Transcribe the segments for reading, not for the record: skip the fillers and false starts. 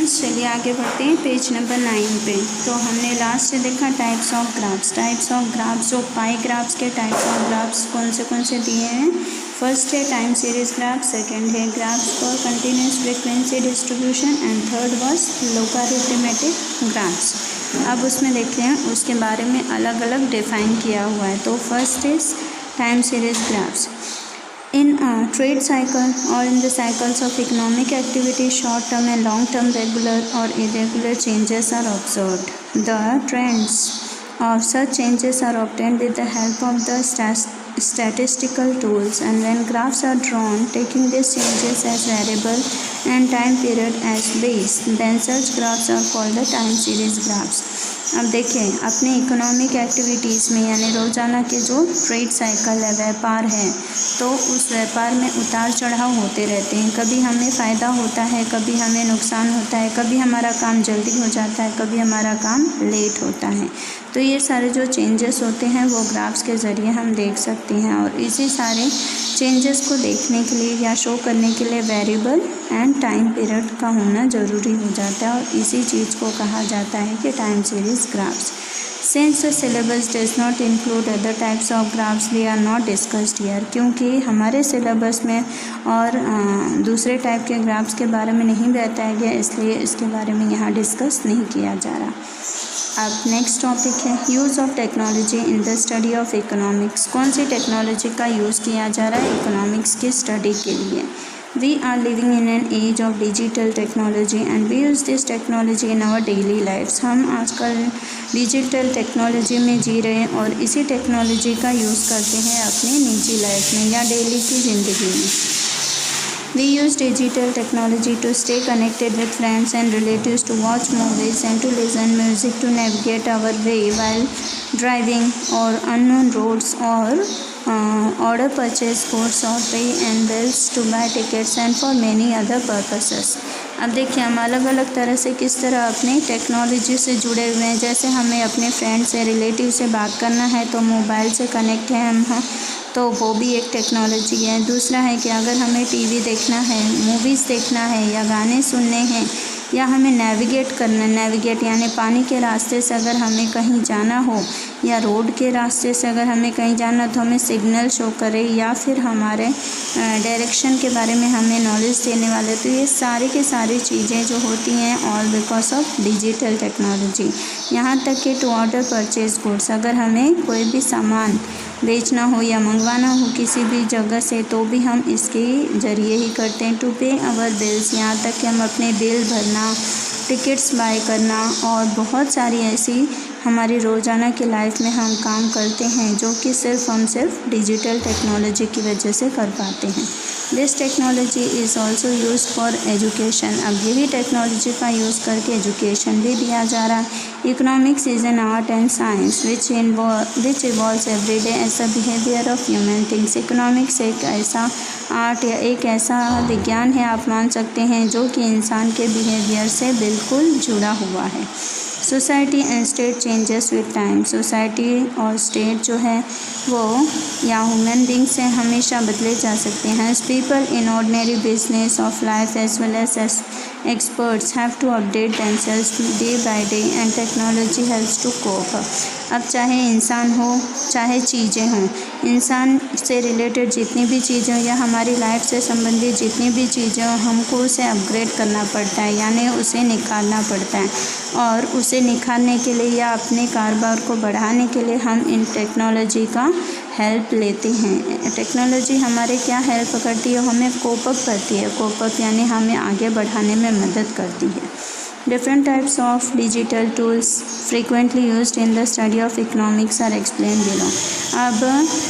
Students, चलिए आगे बढ़ते हैं पेज नंबर 9 पे। तो हमने लास्ट से देखा टाइप्स ऑफ ग्राफ्स। जो पाई ग्राफ्स के टाइप्स ऑफ ग्राफ्स कौन से दिए हैं। फर्स्ट है टाइम सीरीज ग्राफ, सेकंड है graphs for continuous frequency distribution and third was logarithmic graphs. अब उसमें देखते हैं उसके बारे में अलग अलग डिफाइन किया हुआ है। तो first is time series graphs. In a trade cycle or in the cycles of economic activity, short-term and long-term regular or irregular changes are observed. The trends of such changes are obtained with the help of the statistical tools, and when graphs are drawn taking these changes as variable and time period as base, then such graphs are called the time series graphs. अब देखें अपने economic activities में यानी रोज़ाना के जो trade cycle है, व्यापार है, तो उस व्यापार में उतार चढ़ाव होते रहते हैं। कभी हमें फ़ायदा होता है, कभी हमें नुकसान होता है, कभी हमारा काम जल्दी हो जाता है, कभी हमारा काम लेट होता है। तो ये सारे जो चेंजेस होते हैं वो ग्राफ्स के ज़रिए हम देख सकते हैं, और इसी सारे चेंजेस को देखने के लिए या शो करने के लिए वेरिएबल एंड टाइम पीरियड का होना ज़रूरी हो जाता है, और इसी चीज़ को कहा जाता है कि time series graphs. Since the syllabus does not include other types of graphs, they are not discussed here. क्योंकि हमारे सिलेबस में और दूसरे टाइप के ग्राफ्स के बारे में नहीं बताया गया, इसलिए इसके बारे में यहाँ डिस्कस नहीं किया जा रहा। अब नेक्स्ट टॉपिक है use of technology in the study of economics. कौन सी टेक्नोलॉजी का यूज़ किया जा रहा है इकोनॉमिक्स की स्टडी के लिए। We are living in an age of digital technology and we use this technology in our daily lives. हम आजकल डिजिटल टेक्नोलॉजी में जी रहे हैं और इसी टेक्नोलॉजी का यूज़ करते हैं अपनी निजी लाइफ में या डेली की ज़िंदगी में। We use digital technology to stay connected with friends and relatives, to watch movies and to listen music, to navigate our way while driving or unknown roads, or order purchase goods or pay and bills, to buy tickets and for many other purposes. अब देखिए हम अलग अलग तरह से किस तरह अपने टेक्नोलॉजी से जुड़े हुए हैं। जैसे हमें अपने फ्रेंड से, रिलेटिव से बात करना है तो मोबाइल से कनेक्ट है हम, तो वो भी एक टेक्नोलॉजी है। दूसरा है कि अगर हमें टीवी देखना है, मूवीज़ देखना है या गाने सुनने हैं, या हमें नेविगेट करना, नेविगेट यानी पानी के रास्ते से अगर हमें कहीं जाना हो या रोड के रास्ते से अगर हमें कहीं जाना तो हमें सिग्नल शो करे या फिर हमारे डायरेक्शन के बारे में हमें नॉलेज देने वाले। तो ये सारी की सारी चीज़ें जो होती हैं all because of digital technology. यहाँ तक कि टू ऑर्डर परचेज गुड्स, अगर हमें कोई भी सामान बेचना हो या मंगवाना हो किसी भी जगह से तो भी हम इसके ज़रिए ही करते हैं। टू पे आवर बिल्स, यहाँ तक कि हम अपने बिल भरना, टिकट्स बाय करना और बहुत सारी ऐसी हमारी रोज़ाना की लाइफ में हम काम करते हैं जो कि हम सिर्फ डिजिटल टेक्नोलॉजी की वजह से कर पाते हैं। This technology is also used for education. अब यही टेक्नोलॉजी का यूज़ करके एजुकेशन भी दिया जा रहा है। Economics is an art and science which evolves every day as the behaviour of human things. Economics एक ऐसा आर्ट या एक ऐसा विज्ञान है, आप मान सकते हैं, जो कि इंसान के बिहेवियर से बिल्कुल जुड़ा हुआ है। Society and state changes with time. Society और स्टेट जो है वो या ह्यूमन बींग से हमेशा बदले जा सकते हैं। People in ordinary business of life as well as experts have to update themselves day by day and technology helps to cope. अब चाहे इंसान हो चाहे चीज़ें हों, इंसान से रिलेटेड जितनी भी चीज़ें हों या हमारी लाइफ से संबंधित जितनी भी चीज़ें हों, हमको उसे अपग्रेड करना पड़ता है, यानी उसे निखारना पड़ता है। और उसे निखारने के लिए या अपने कारोबार को बढ़ाने के लिए हम इन टेक्नोलॉजी का हेल्प लेते हैं। टेक्नोलॉजी हमारे क्या हेल्प करती है, हमें कोप अप करती है। कोप अप यानी हमें आगे बढ़ाने में मदद करती है। Different types of digital tools frequently used in the study of economics are explain below. अब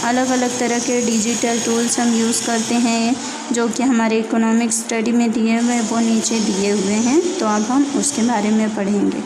अलग अलग तरह के डिजिटल टूल्स हम यूज़ करते हैं जो कि हमारे इकोनॉमिक्स स्टडी में दिए हुए वो नीचे दिए हुए हैं, तो अब हम उसके बारे में पढ़ेंगे।